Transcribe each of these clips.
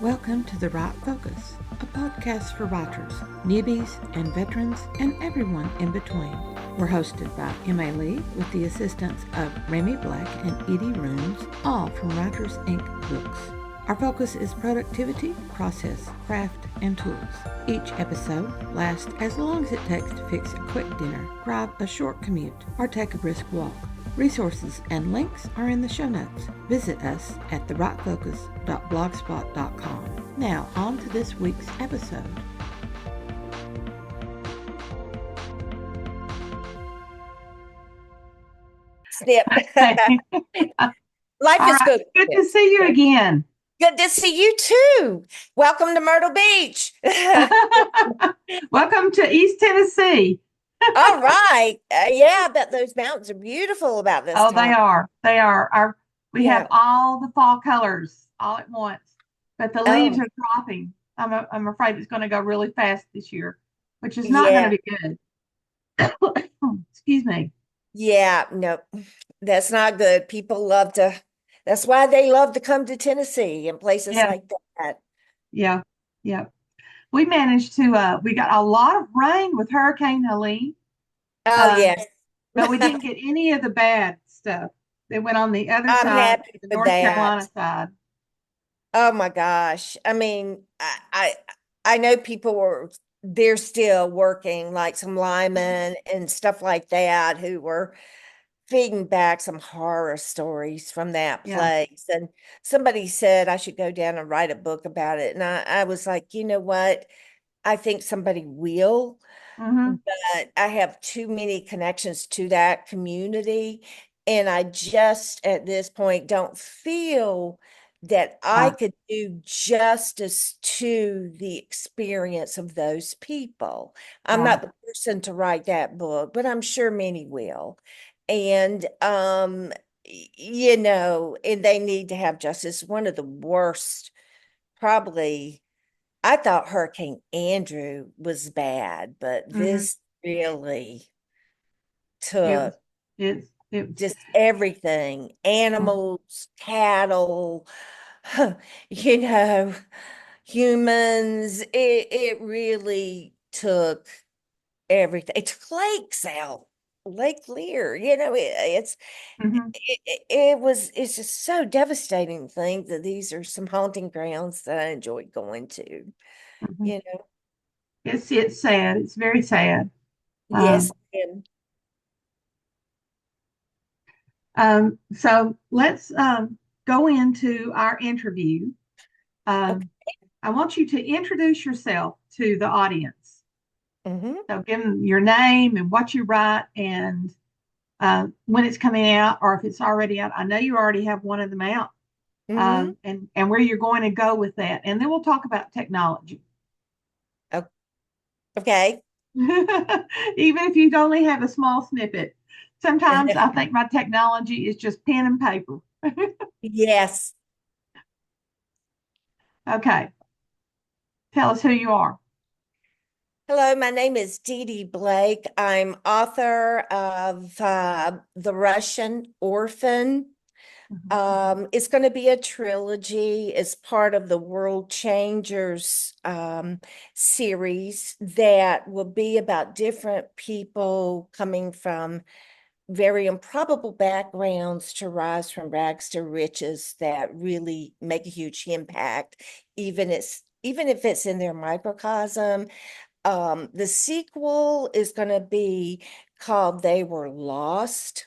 Welcome to The Right Focus, a podcast for writers, newbies, and veterans, and everyone in between. We're hosted by M.A. Lee with the assistance of Remy Black and Edie Rooms, all from Writers Inc. Books. Our focus is productivity, process, craft, and tools. Each episode lasts as long as it takes to fix a quick dinner, drive a short commute, or take a brisk walk. Resources and links are in the show notes. Visit us at therightfocus.blogspot.com. Now, on to this week's episode. Snip. Life is good. Good to see you again. Good to see you too. Welcome to Myrtle Beach. Welcome to East Tennessee. All right. Yeah, I bet those mountains are beautiful about this time. They are. They are. We have all the fall colors all at once, but the leaves are dropping. I'm afraid it's going to go really fast this year, which is not going to be good. Excuse me. Yeah, no, that's not good. That's why they love to come to Tennessee and places like that. Yeah. We managed to, we got a lot of rain with Hurricane Helene. Oh, yes. But we didn't get any of the bad stuff. They went on the other side, the North Carolina side. Oh my gosh. I mean, I know they're still working, like some linemen and stuff like that, who were feeding back some horror stories from that place. And somebody said I should go down and write a book about it. And I was like, you know what? I think somebody will, but I have too many connections to that community. And I just, at this point, don't feel that I could do justice to the experience of those people. I'm not the person to write that book, but I'm sure many will. And, and they need to have justice. One of the worst, probably, I thought Hurricane Andrew was bad, but this really took just everything, animals, cattle, humans. It really took everything. It took lakes out. Lake Lear, it's just so devastating to think that these are some haunting grounds that I enjoyed going to. It's sad. It's very sad. Yes. So let's go into our interview. I want you to introduce yourself to the audience. So give them your name and what you write and when it's coming out, or if it's already out. I know you already have one of them out, and where you're going to go with that. And then we'll talk about technology. Okay. Even if you only have a small snippet. Sometimes I think my technology is just pen and paper. Yes. Okay. Tell us who you are. Hello, my name is Deede Blake. I'm author of The Russian Orphan. It's going to be a trilogy. It's part of the World Changers series that will be about different people coming from very improbable backgrounds to rise from rags to riches that really make a huge impact, even if it's in their microcosm. The sequel is going to be called They Were Lost.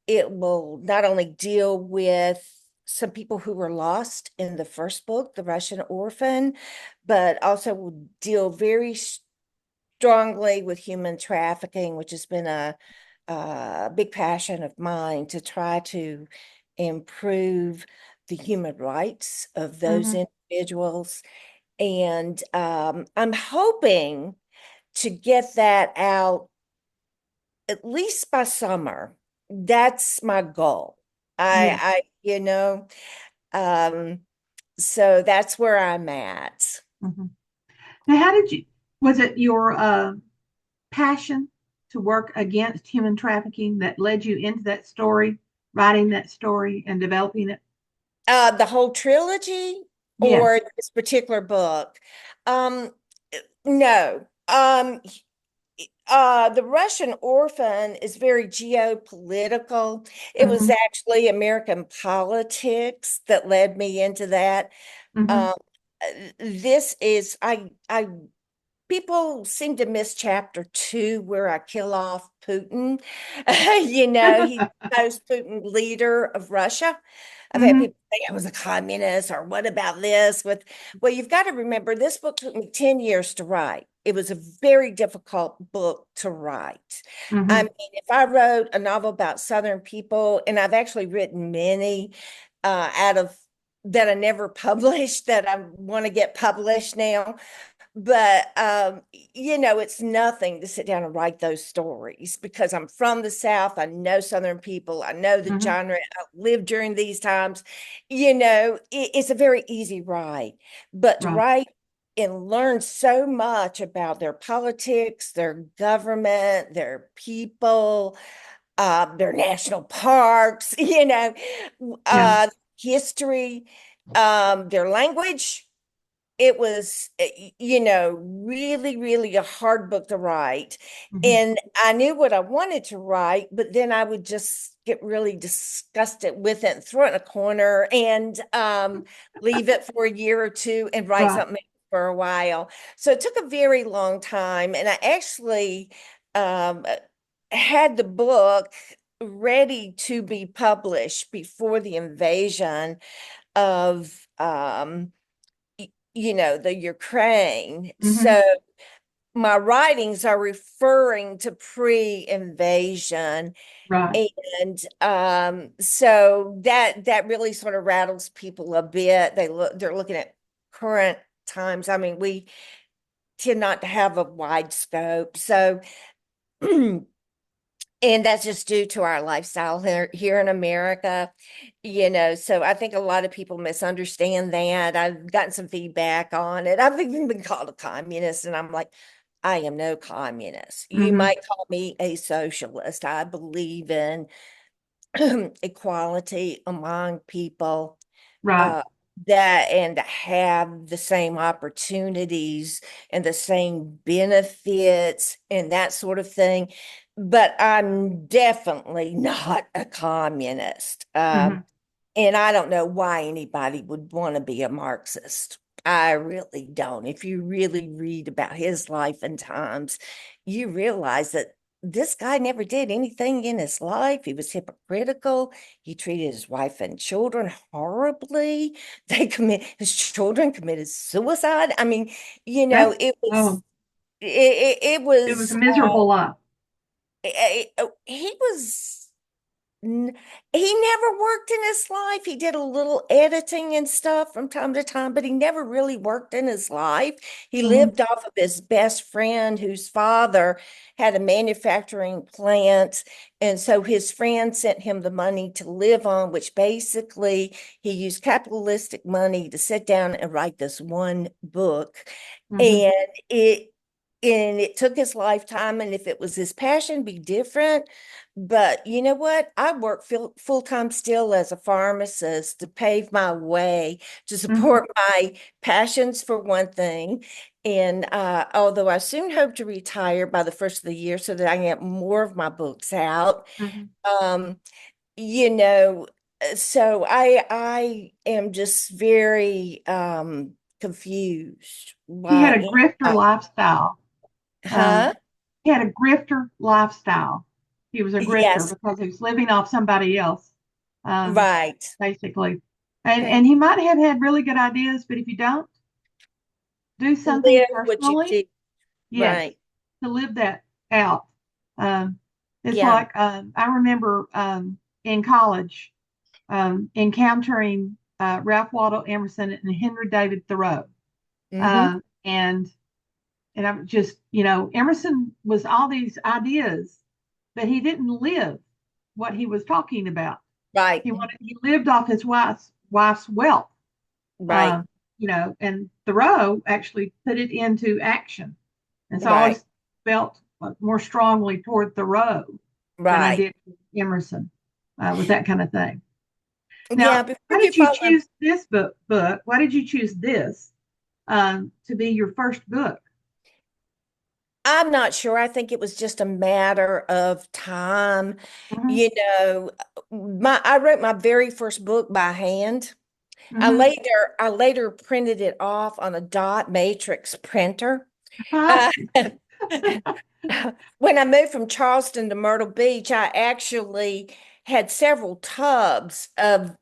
It will not only deal with some people who were lost in the first book, The Russian Orphan, but also will deal very strongly with human trafficking, which has been a big passion of mine, to try to improve the human rights of those individuals. And I'm hoping to get that out at least by summer. That's my goal. So that's where I'm at. Now, was it your passion to work against human trafficking that led you into that story, writing that story and developing it? The whole trilogy? or Yes. this particular book. Um, no. The Russian Orphan is very geopolitical. It was Mm-hmm. actually American politics that led me into that. Mm-hmm. Um, this is I people seem to miss chapter 2 where I kill off Putin. He's the post-Putin leader of Russia. I've had Mm-hmm. people say I was a communist or what about this well, you've got to remember this book took me 10 years to write. It was a very difficult book to write. I Mm-hmm. mean, if I wrote a novel about Southern people, and I've actually written many out of that I never published that I want to get published now. But it's nothing to sit down and write those stories because I'm from the South. I know Southern people. I know the Mm-hmm. genre. I lived during these times. It's a very easy write, but to Right. write and learn so much about their politics, their government, their people, their national parks, Yeah. history, their language. It was, really, really a hard book to write. Mm-hmm. And I knew what I wanted to write, but then I would just get really disgusted with it and throw it in a corner and leave it for a year or two and write Right. something for a while. So it took a very long time. And I actually um, had the book ready to be published before the invasion of the Ukraine. Mm-hmm. So my writings are referring to pre-invasion. Right. And so that really sort of rattles people a bit. They're looking at current times. I mean, we tend not to have a wide scope. So and that's just due to our lifestyle here in America, so I think a lot of people misunderstand that. I've gotten some feedback on it. I've even been called a communist, and I'm like, I am no communist. You Mm-hmm. might call me a socialist. I believe in equality among people, Right. uh, that and have the same opportunities and the same benefits and that sort of thing. But I'm definitely not a communist. Mm-hmm. And I don't know why anybody would want to be a Marxist. I really don't. If you really read about his life and times, you realize that this guy never did anything in his life. He was hypocritical. He treated his wife and children horribly. His children committed suicide. I mean, That's it was oh, it it was a was miserable life. he was he never worked in his life. He did a little editing and stuff from time to time, but he never really worked in his life. He Mm-hmm. lived off of his best friend, whose father had a manufacturing plant. And so his friend sent him the money to live on, which basically he used capitalistic money to sit down and write this one book. Mm-hmm. And it took his lifetime. And if it was his passion, be different. But you know what? I work full time still as a pharmacist to pave my way to Mm-hmm. support my passions for one thing. And although I soon hope to retire by the first of the year so that I can get more of my books out, Mm-hmm. um, you know, so I am just very confused He had why a grifter anybody, lifestyle. huh? Um, he had a grifter lifestyle. He was a grifter Yes, because he was living off somebody else, um, right. basically. And he might have had really good ideas, but if you don't do something Live what you personally, do. yes, Right. to live that out. Um, it's Yeah. like I remember in college encountering Ralph Waldo Emerson and Henry David Thoreau. Hmm. Uh, and I'm just, Emerson was all these ideas, but he didn't live what he was talking about. Right. He lived off his wife's wealth, Right. um, and Thoreau actually put it into action. And so I Right. always felt more strongly toward Thoreau than I Right. did Emerson with that kind of thing. Now, Yeah, before why you did you follow, choose this book? Why did you choose this to be your first book? I'm not sure. I think it was just a matter of time. Hmm. You know, I wrote my very first book by hand. Hmm. I later printed it off on a dot matrix printer. Huh? Uh, when I moved from Charleston to Myrtle Beach, I actually had several tubs of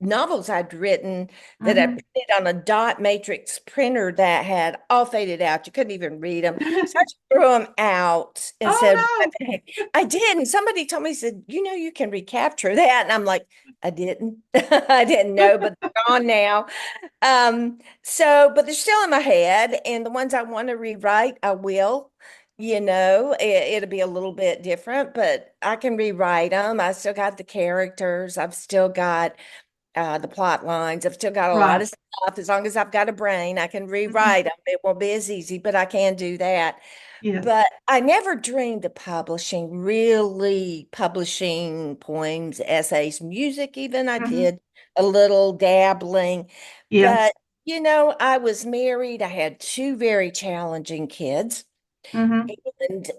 novels I'd written that I Hmm. printed on a dot matrix printer that had all faded out. You couldn't even read them. So I just threw them out and said, "What Oh the heck?" I did. And somebody told me, said, you can recapture that. And I'm like, I didn't. I didn't know, but they're gone now. But they're still in my head. And the ones I want to rewrite, I will. It'll be a little bit different, but I can rewrite them. I still got the characters. I've still got the plot lines. I've still got a lot right. of stuff. As long as I've got a brain, I can Hmm. rewrite them. It won't be as easy, but I can do that. Yes. But I never dreamed of publishing, really publishing poems, essays, music, even. I Hmm. did a little dabbling. Yes. But, I was married. I had two very challenging kids. Hmm. And,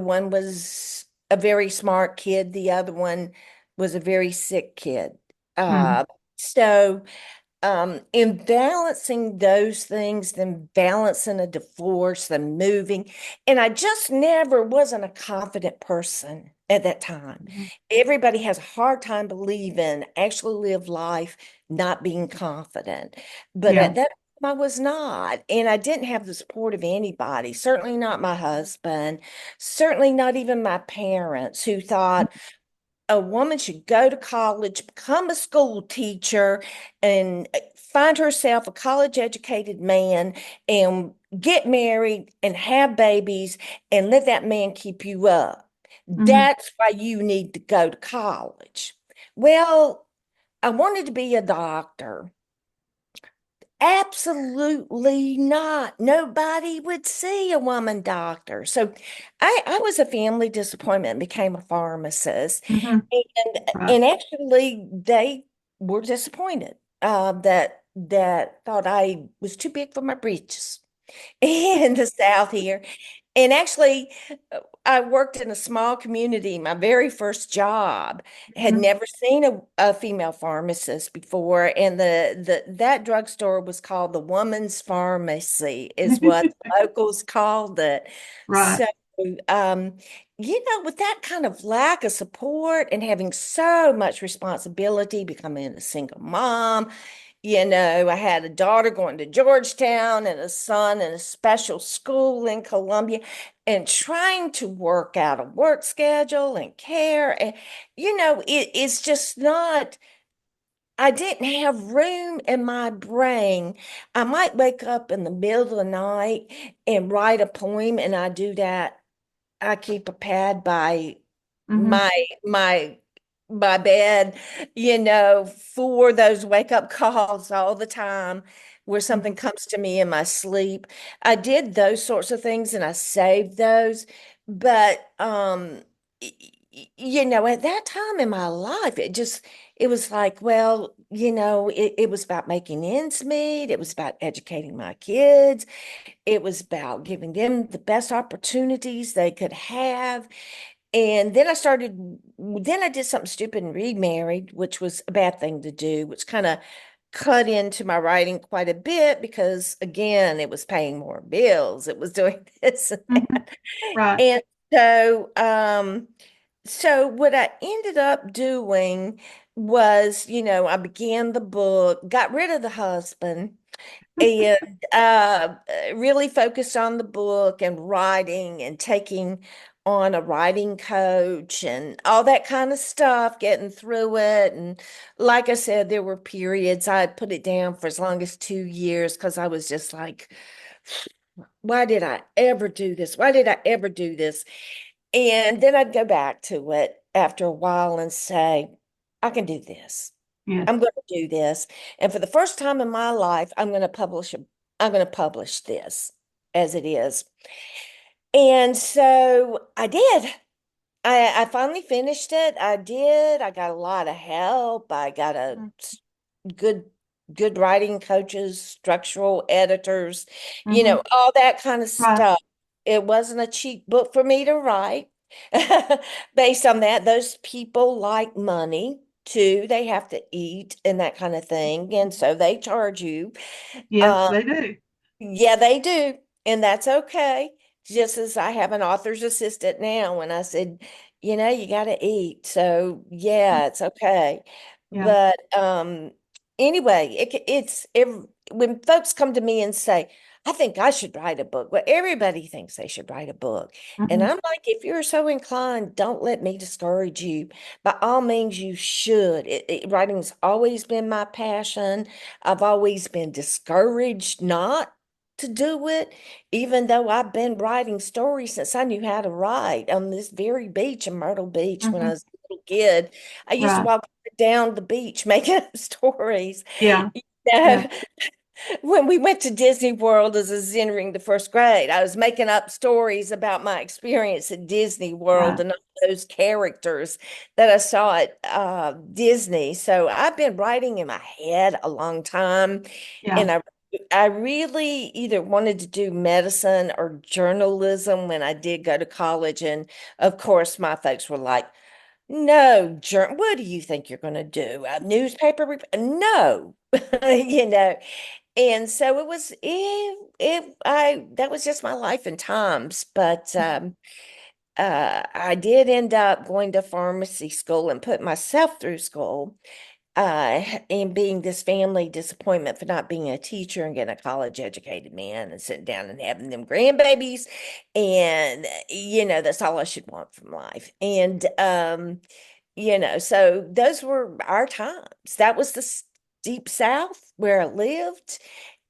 one was a very smart kid, the other one was a very sick kid. Hmm. Uh, so, in balancing those things, then balancing a divorce, then moving, and I just never wasn't a confident person at that time. Hmm. Everybody has a hard time believing, actually live life not being confident. But Yeah. at that time, I was not, and I didn't have the support of anybody, certainly not my husband, certainly not even my parents, who thought a woman should go to college, become a school teacher, and find herself a college educated man and get married and have babies and let that man keep you up. Hmm. That's why you need to go to college. Well, I wanted to be a doctor. Absolutely not. Nobody would see a woman doctor. So I was a family disappointment and became a pharmacist. Hmm. And Right. and actually they were disappointed that thought I was too big for my britches in the South here. And actually, I worked in a small community. My very first job had Hmm. never seen a female pharmacist before, and that drugstore was called the Woman's Pharmacy, is what the locals called it. Right. So, um, with that kind of lack of support and having so much responsibility, becoming a single mom, I had a daughter going to Georgetown and a son in a special school in Columbia, and trying to work out a work schedule and care. And, it's just not, I didn't have room in my brain. I might wake up in the middle of the night and write a poem, and I do that. I keep a pad by Hmm. my my my bed, for those wake up calls all the time where something comes to me in my sleep. I did those sorts of things and I saved those. But at that time in my life, it was like, well, it was about making ends meet. It was about educating my kids. It was about giving them the best opportunities they could have. And then I did something stupid and remarried, which was a bad thing to do, which kind of cut into my writing quite a bit because, again, it was paying more bills. It was doing this and Hmm. that. Right. And so what I ended up doing was, I began the book, got rid of the husband, and really focused on the book and writing and taking on a writing coach and all that kind of stuff, getting through it. And like I said, there were periods I'd put it down for as long as 2 years because I was just like, why did I ever do this? Why did I ever do this? And then I'd go back to it after a while and say, I can do this. Yes. I'm going to do this. And for the first time in my life, I'm going to publish this as it is. And so I did. I finally finished it. I did. I got a lot of help. I got Mm. good good writing coaches, structural editors, Mm-hmm. all that kind of Right. stuff. It wasn't a cheap book for me to write. Based on that, those people like money too. They have to eat and that kind of thing. And so they charge you. Yes, Um, they do. yeah, they do. And that's okay. Just as I have an author's assistant now, and I said, you got to eat. So yeah, it's okay. Yeah. But anyway, when folks come to me and say, I think I should write a book. Well, everybody thinks they should write a book. And Mm-hmm. I'm like, if you're so inclined, don't let me discourage you. By all means, you should. Writing's always been my passion. I've always been discouraged not to do it, even though I've been writing stories since I knew how to write on this very beach in Myrtle Beach when Mm-hmm. I was a little kid. I used to Right. walk down the beach making up stories. Yeah. You Yeah. know, when we went to Disney World as I was entering the first grade, I was making up stories about my experience at Disney World Right. and all those characters that I saw at Disney. So I've been writing in my head a long time, Yeah. and I really either wanted to do medicine or journalism when I did go to college, and of course my folks were like, "No, what do you think you're going to do? A newspaper? No." you know and so that was just my life and times. But I did end up going to pharmacy school and put myself through school, and being this family disappointment for not being a teacher and getting a college educated man and sitting down and having them grandbabies. And, that's all I should want from life. And, so those were our times. That was the deep South where I lived.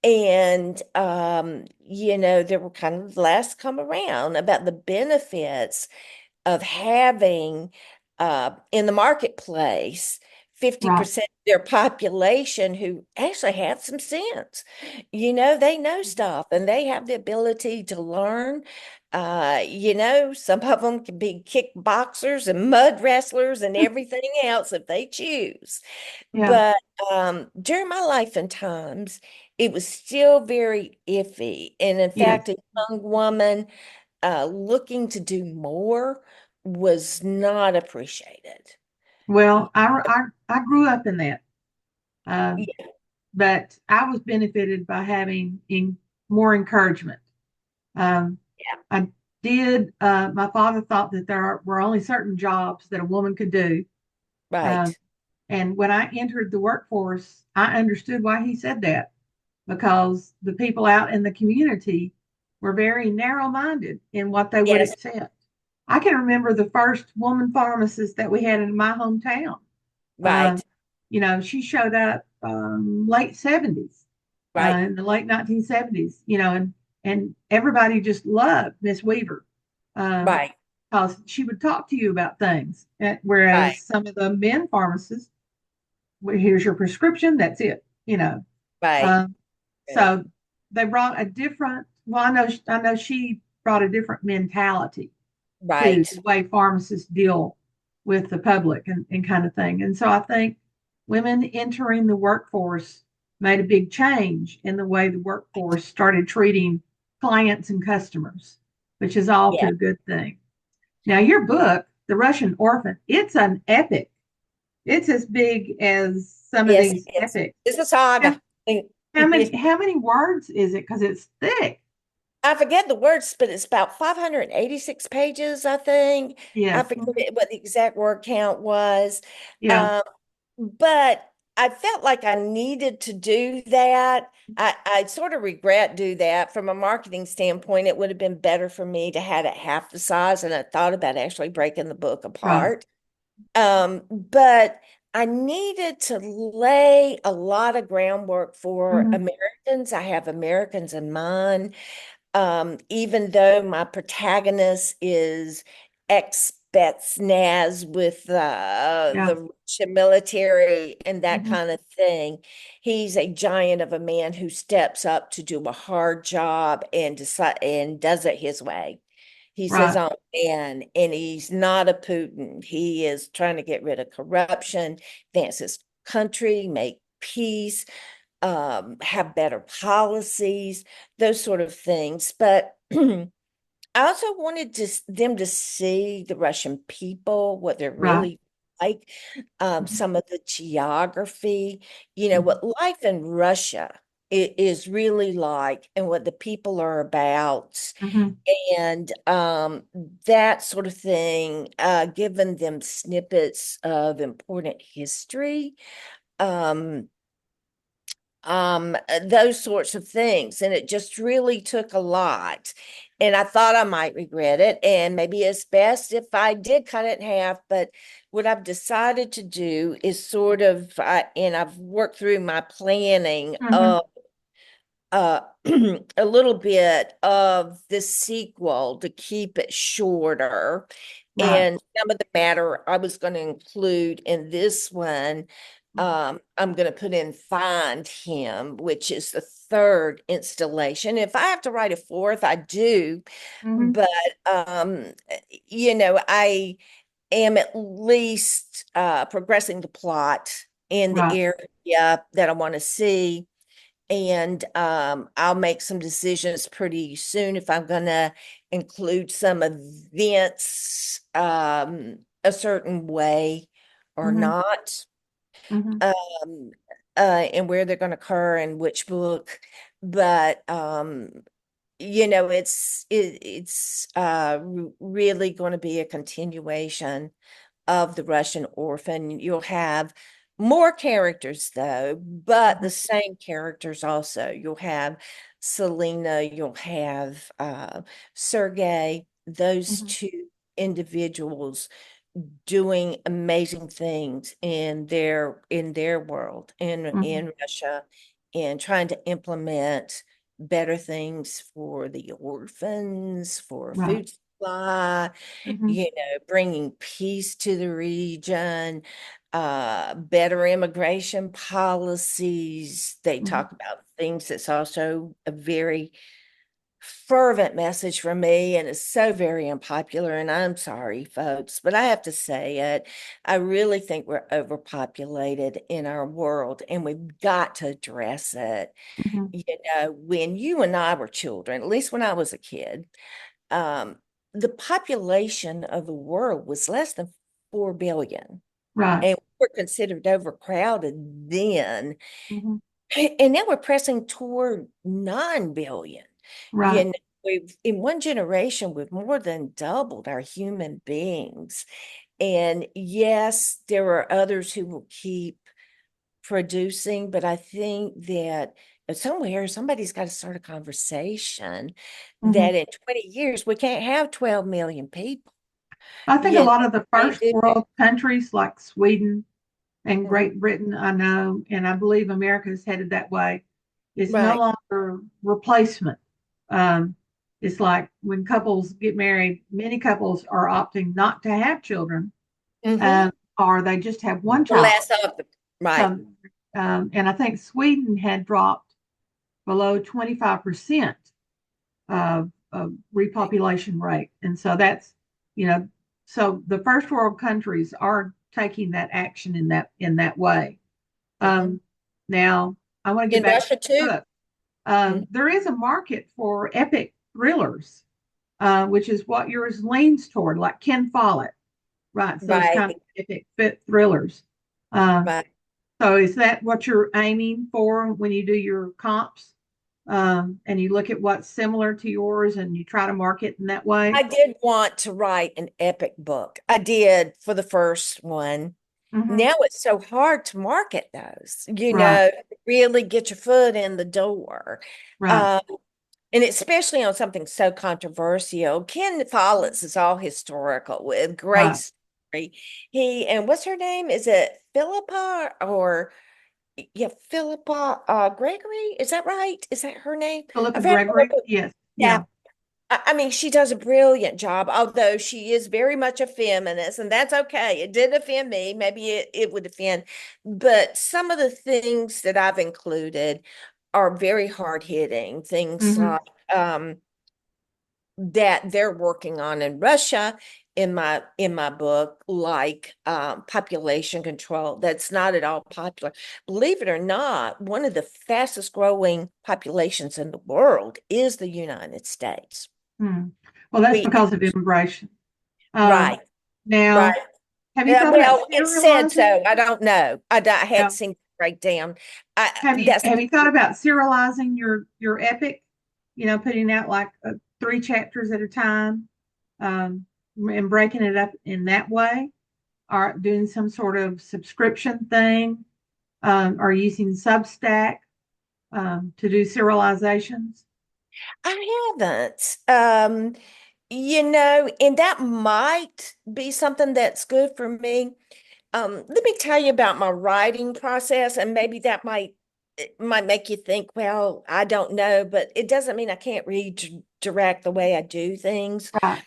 And there were kind of last come around about the benefits of having in the marketplace Right. 50% of their population who actually have some sense. They know stuff and they have the ability to learn. Some of them can be kickboxers and mud wrestlers and everything else if they choose. Yeah. But during my life and times, it was still very iffy. And in Yes. fact, a young woman looking to do more was not appreciated. Well, I grew up in that. Um, Yeah, but I was benefited by having more encouragement. Um, yeah, I did. My father thought that there were only certain jobs that a woman could do. Um, right. and when I entered the workforce, I understood why he said that because the people out in the community were very narrow-minded in what they would Yes, accept. I can remember the first woman pharmacist that we had in my hometown. Um, right, she showed up late 70s, right, in the late 1970s, and everybody just loved Miss Weaver, um, right, because she would talk to you about things. right, Whereas some of the men pharmacists, well, here's your prescription, that's it. right, Um, right, so they brought a different, well, I know she brought a different mentality to right. the way pharmacists deal with the public and kind of thing. And so I think women entering the workforce made a big change in the way the workforce started treating clients and customers, which is all to Yeah, a good thing. Now, your book, The Russian Orphan, it's an epic. It's as big as some of yes, these yes. epics. It's a How, saga. how many how many words is it? Because it's thick. I forget the words, but it's about 586 pages, I think. I Yes. forget what the exact word count was. Yeah. Um, but I felt like I needed to do that. I sort of regret do that from a marketing standpoint. It would have been better for me to have it half the size, and I thought about actually breaking the book Right. apart. But I needed to lay a lot of groundwork for Hmm. Americans. I have Americans in mind. Even though my protagonist is ex-Spetsnaz with Yeah. the Russian military and that Hmm. kind of thing, he's a giant of a man who steps up to do a hard job and decide and does it his way. He's his Right. own man, and he's not a Putin. He is trying to get rid of corruption, advance his country, make peace, have better policies, those sort of things. But I also wanted them to see the Russian people, what they're Right. really like, Mhm. some of the geography, Mhm. what life in Russia is really like and what the people are about. Mhm. And that sort of thing, giving them snippets of important history. Um, those sorts of things. And it just really took a lot. And I thought I might regret it. And maybe it's best if I did cut it in half. But what I've decided to do is sort of, and I've worked through my planning Mhm. of uh, a little bit of the sequel to keep it shorter. Right. And some of the matter I was going to include in this one, Mhm. I'm going to put in Find Him, which is the third installation. If I have to write a fourth, I do. Mhm. But, I am at least progressing the plot in the Right. area that I want to see. And I'll make some decisions pretty soon if I'm gonna include some events a certain way or Mhm. not, Mhm. um, and where they're gonna occur and which book. But it's really going to be a continuation of the Russian Orphan. You'll have more characters though, but the Mhm. same characters also. You'll have Selena, you'll have Sergey, those Mhm. two individuals doing amazing things in their world Mhm. in Russia, and trying to implement better things for the orphans, for Right. food supply, Mhm. bringing peace to the region, better immigration policies. They Mhm. talk about things that's also a very fervent message from me, and it's so very unpopular. And I'm sorry, folks, but I have to say it. I really think we're overpopulated in our world, and we've got to address it. Mhm. When you and I were children, at least when I was a kid, um, the population of the world was less than 4 billion, Right. and we were considered overcrowded then. Mhm. And now we're pressing toward 9 billion. Right. You know, we've in one generation, we've more than doubled our human beings. And yes, there are others who will keep producing, but I think that somewhere somebody's got to start a conversation Mhm. that in 20 years we can't have 12 million people. I think a You lot of the can't first do world countries like Sweden and it. Great Britain, I know, and I believe America is headed that way. It's no Right. longer replacement. Um, it's like when couples get married, many couples are opting not to have children, Mm-hmm. or they just have one The child. last of the right. So, and I think Sweden had dropped below 25% of repopulation rate. And so that's, you know, so the first world countries are taking that action in that way. Mm-hmm. Now I want to get In back to Russia the too. book. Mhm. There is a market for epic thrillers, which is what yours leans toward, like Ken Follett writes those kind Right. of epic fit thrillers. Uh, Right. so is that what you're aiming for when you do your comps? And you look at what's similar to yours and you try to market in that way? I did want to write an epic book. I did for the first one. Hmm. Now it's so hard to market those, Right, really get your foot in the door. right. Um, and especially on something so controversial. Ken Follett's is all historical with great Right. story. And what's her name? Is it Philippa or yeah, Philippa Gregory? Is that right? Is that her name? Philippa I've read Gregory? Yes. yeah. Yeah. I mean, she does a brilliant job, although she is very much a feminist, and that's okay. It didn't offend me. Maybe it would offend, but some of the things that I've included are very hard hitting. Things Hmm. like um, that they're working on in Russia in my book, like population control. That's not at all popular. Believe it or not, one of the fastest growing populations in the world is the United States. Hmm. Well, that's We because of immigration. right, Now, right. have you thought about Well, it said serializing? so. I don't know. I Yeah. hadn't seen the breakdown. That's Have you thought about serializing your epic? You know, putting out like 3 chapters at a time, and breaking it up in that way, or doing some sort of subscription thing, or using Substack to do serializations. I haven't. And that might be something that's good for me. Let me tell you about my writing process, and maybe that might make you think, well, I don't know, but it doesn't mean I can't redirect the way I do things. Right.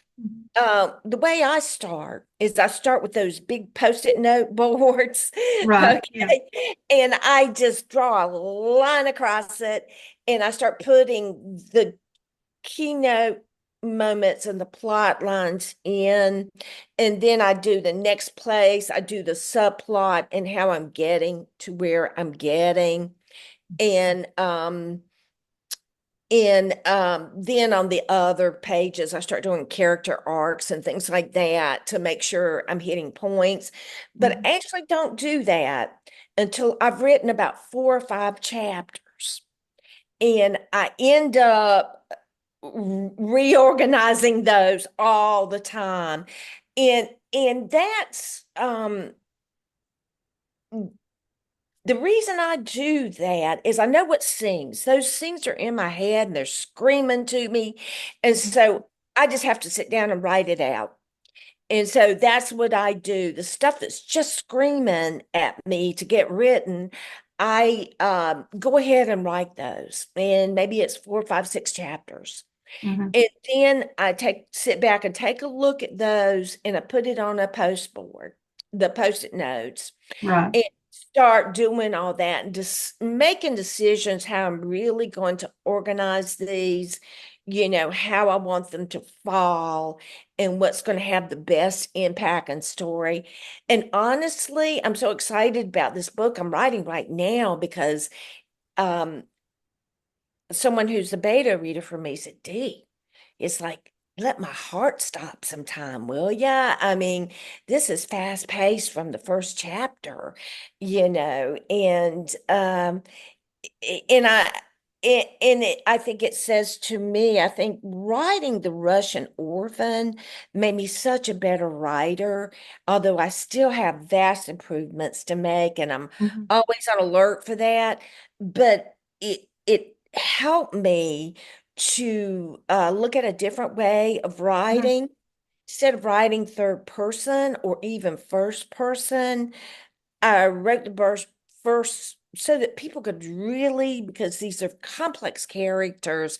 The way I start is I start with those big post-it note boards, Right. Yeah. okay? And I just draw a line across it, and I start putting the keynote moments and the plot lines in, and then I do the next place, I do the subplot and how I'm getting to where I'm getting. And then on the other pages, I start doing character arcs and things like that to make sure I'm hitting points. But I actually don't do that until I've written about 4 or 5 chapters. And I end up reorganizing those all the time. And that's the reason I do that is I know what scenes. Those scenes are in my head and they're screaming to me. And so I just have to sit down and write it out. And so that's what I do. The stuff that's just screaming at me to get written, I go ahead and write those. And maybe it's 4, 5, 6 chapters. Mm-hmm. And then I sit back and take a look at those and I put it on a post board, the post-it notes, Right. and start doing all that and just making decisions how I'm really going to organize these, how I want them to fall and what's going to have the best impact and story. And honestly, I'm so excited about this book I'm writing right now because um, someone who's a beta reader for me said, Dee, it's like, let my heart stop sometime, will ya? I mean, this is fast paced from the first chapter, and I think it says to me, I think writing the Russian Orphan made me such a better writer, although I still have vast improvements to make, and I'm Mm-hmm. always on alert for that. But it helped me to look at a different way of Mm-hmm. writing. Instead of writing third person or even first person, I wrote the verse first so that people could really, because these are complex characters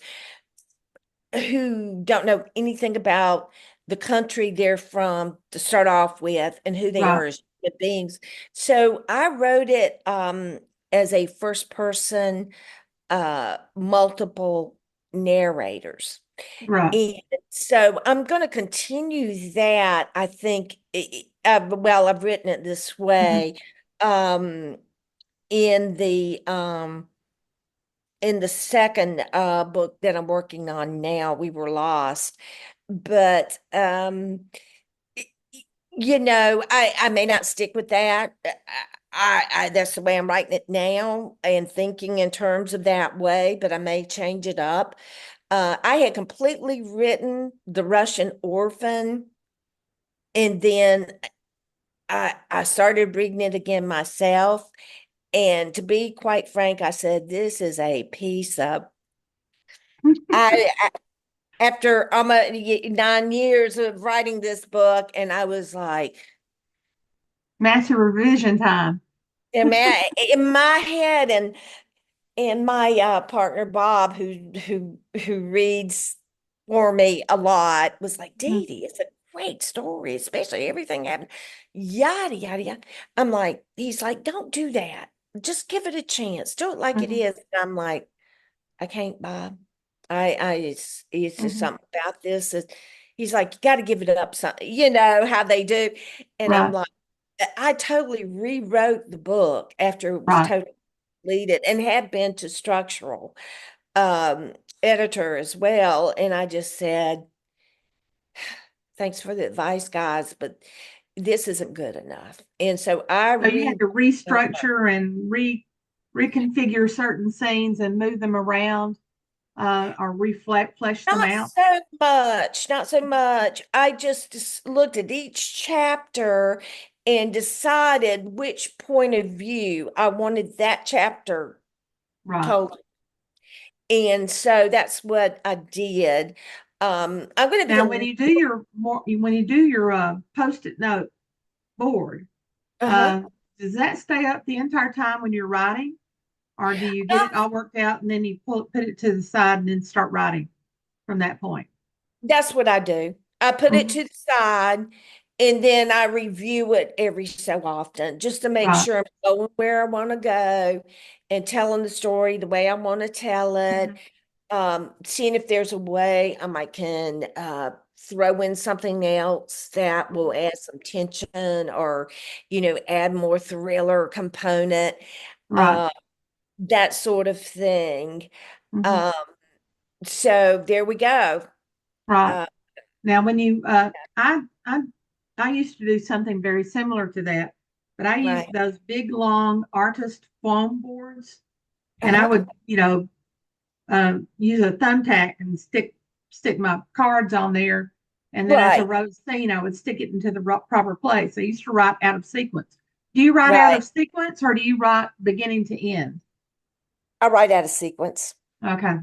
who don't know anything about the country they're from to start off with and who they Right. are as human beings. So I wrote it as a first person, multiple narrators. Right. And so I'm going to continue that. I think, well, I've written it this Mm-hmm. way. Um, in the um in the second book that I'm working on now, We Were Lost. But y- I may not stick with that. I that's the way I'm writing it now and thinking in terms of that way, but I may change it up. I had completely written The Russian Orphan, and then I started reading it again myself. And to be quite frank, I said, this is a piece of, I after almost 9 years of writing this book, and I was like, Massive revision time. in my head, and my partner Bob, who reads for me a lot, was like, Mhm. Dee Dee, it's a great story, especially everything happened, yada yada yada. I'm like, he's like, don't do that. Just give it a chance. Do it like it Mhm. is. And I'm like, I can't, Bob. He says Mhm. something about this. He's like, you got to give it up. Something, you know how they do. And I'm Right, like, I totally rewrote the book after it was right. totally completed and had been to structural um, editor as well. And I just said, thanks for the advice, guys, but this isn't good enough. And so I So you had re to restructure and reconfigure certain scenes and move them around, or reflect, flesh them not out. so much, not so much. I just looked at each chapter and decided which point of view I wanted that chapter Right. told. And so that's what I did. I'm going to be Now, when you do your post-it note board, uh-huh. uh, does that stay up the entire time when you're writing, or do you get it all worked out and then you put it to the side and then start writing from that point? That's what I do. I put it Mhm. to the side and then I review it every so often just to make Right. sure I'm going where I want to go and telling the story the way I want to tell it. Mhm. Seeing if there's a way I might can throw in something else that will add some tension or, add more thriller component, Right. uh, that sort of thing. Mhm. Um, so there we go. Right. Uh, Now, when you, I used to do something very similar to that, but I used right. those big, long artist foam boards, and I Uh-huh. would, use a thumbtack and stick my cards on there, and then as a Right. row scene, I would stick it into the proper place. I used to write out of sequence. Do you write out Right. of sequence, or do you write beginning to end? I write out a sequence. Okay.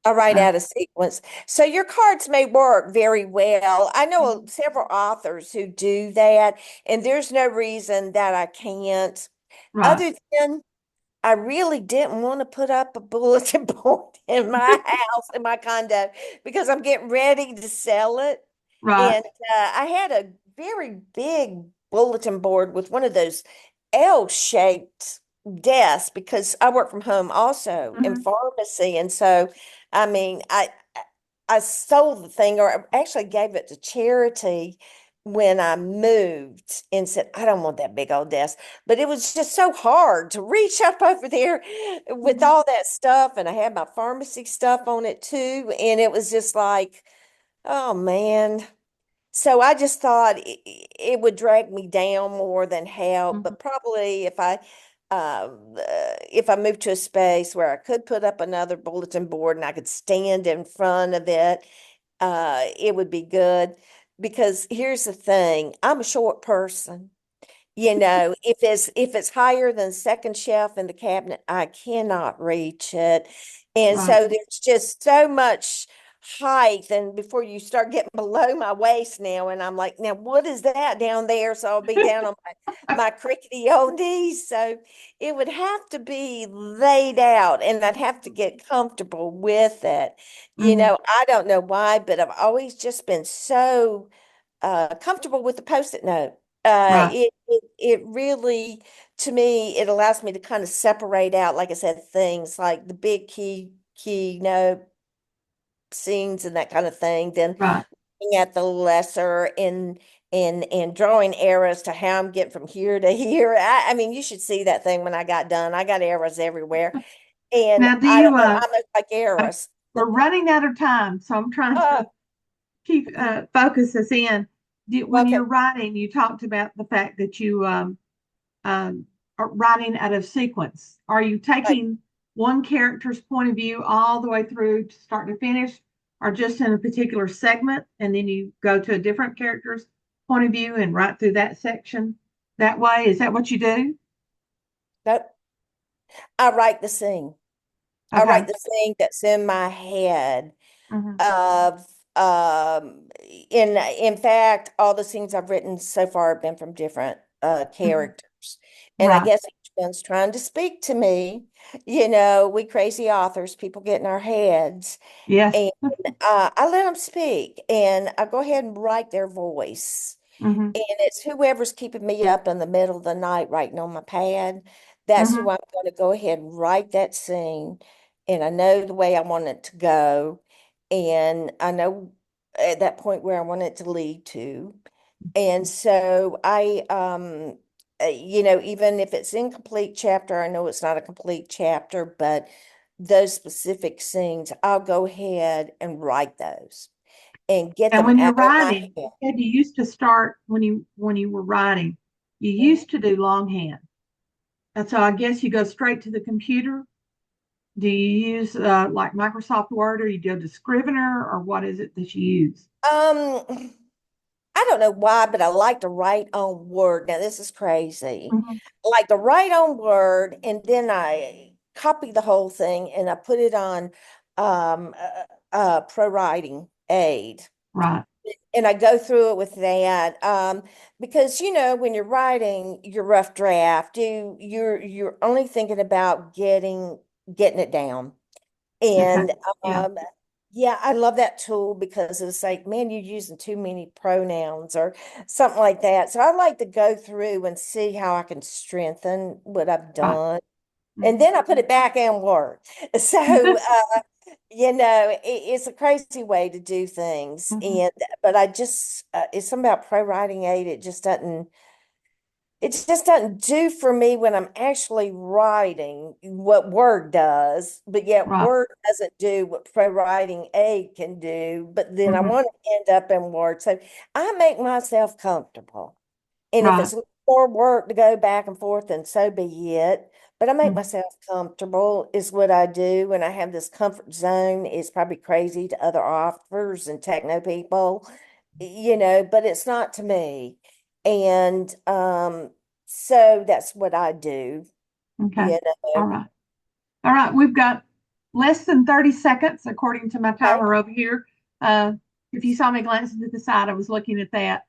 I write Uh, out a sequence. So your cards may work very well. I know mhm. several authors who do that, and there's no reason that I can't, Right. other than I really didn't want to put up a bulletin board in my house, in my condo, because I'm getting ready to sell it. Right. And I had a very big bulletin board with one of those L-shaped desks because I work from home also in Mhm. pharmacy. And so, I mean, I sold the thing or actually gave it to charity when I moved and said, I don't want that big old desk. But it was just so hard to reach up over there with Mhm. all that stuff. And I had my pharmacy stuff on it too. And it was just like, oh man. So I just thought it would drag me down more than help, Mhm. but probably if I moved to a space where I could put up another bulletin board and I could stand in front of it, it would be good. Because here's the thing, I'm a short person. If it's higher than second shelf in the cabinet, I cannot reach it. And Right. so there's just so much height and before you start getting below my waist now, and I'm like, now what is that down there? So I'll be down on my crickety old knees. So it would have to be laid out and I'd have to get comfortable with it. Mhm. I don't know why, but I've always just been so comfortable with the post-it note. Right. It really, to me, it allows me to kind of separate out, like I said, things like the big keynote scenes and that kind of thing. Then Right. looking at the lesser and drawing arrows to how I'm getting from here to here. I mean, you should see that thing when I got done. I got arrows everywhere, and Now, do I you, don't know. I look like uh, arrows. we're running out of time, so I'm trying Oh, to keep focus us in. When okay. you're writing, you talked about the fact that you are writing out of sequence. Are you Right. taking one character's point of view all the way through to start to finish, or just in a particular segment, and then you go to a different character's point of view and write through that section that way? Is that what you do? Nope. I write the scene. I Okay. write the scene that's in my head Hmm. of in fact all the scenes I've written so far have been from different Hmm. characters. And I Right. guess each one's trying to speak to me. We crazy authors, people get in our heads. Yes. And I let them speak and I go ahead and write their voice. Hmm. And it's whoever's keeping me up in the middle of the night writing on my pad. That's Hmm. who I'm going to go ahead and write that scene. And I know the way I want it to go. and I know at that point where I want it to lead to. And so even if it's incomplete chapter, I know it's not a complete chapter, but those specific scenes, I'll go ahead and write those and get And them when out you're of my writing, head. you said you used to start when you were writing, you used to do longhand. And so I guess you go straight to the computer. Do you use like Microsoft Word, or you go to Scrivener, or what is it that you use? Um, I don't know why, but I like to write on Word. Now, this is crazy. Mhm. I like to write on Word, and then I copy the whole thing and I put it on Pro Writing Aid. Right, And I go through it with that. Because when you're writing your rough draft, you're only thinking about getting it down. okay, And yeah, yeah, I love that tool because it's like, man, you're using too many pronouns or something like that. So I like to go through and see how I can strengthen what I've right. done. And Mhm. then I put it back in Word. So, it's a crazy way to do things. Mhm. But it's something about Pro Writing Aid. It just doesn't do for me when I'm actually writing what Word does, but yet Right, Word doesn't do what Pro Writing Aid can do, but then I mhm. want to end up in Word. So I make myself comfortable. And if Right, it's more work to go back and forth, then so be it. But I make mhm. myself comfortable is what I do. And I have this comfort zone. It's probably crazy to other authors and techno people, but it's not to me. And so that's what I do, Okay, you all know. right. All right, we've got less than 30 seconds according to my Okay. timer over here. If you saw me glancing to the side, I was looking at that.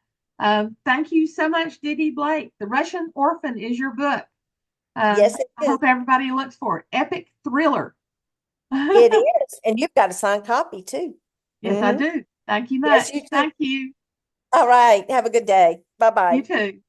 Thank you so much, Deede Blake. The Russian Orphan is your book. Yes, it I is. hope everybody looks for it. Epic thriller. It is. And you've got a signed copy too. Yes, I Hmm. do. Thank you Yes, much. you do. Thank you. All right. Have a good day. You Bye-bye. too.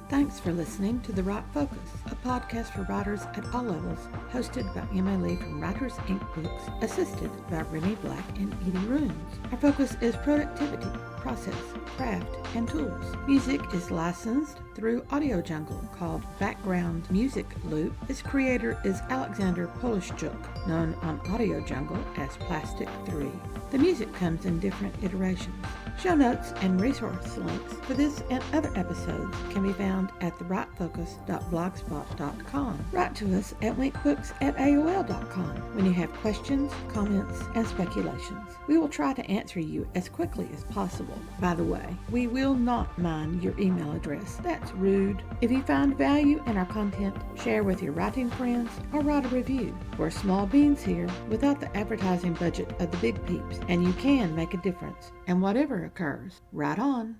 Thanks for listening to The Rock Focus, a podcast for writers at all levels, hosted by Emma Lee from Writers Inc. Books, assisted by Remy Black and Edie Runes. Our focus is productivity, process, craft, and tools. Music is licensed through Audio Jungle, called Background Music Loop. Its creator is Alexander Polishchuk, known on Audio Jungle as Plastic 3. The music comes in different iterations. Show notes and resource links for this and other episodes can be found at therightfocus.blogspot.com. Write to us at winkbooks@aol.com when you have questions, comments, and speculations. We will try to answer you as quickly as possible. By the way, we will not mind your email address. That's rude. If you find value in our content, share with your writing friends or write a review. We're small beans here without the advertising budget of the big peeps, and you can make a difference. And whatever occurs, write on.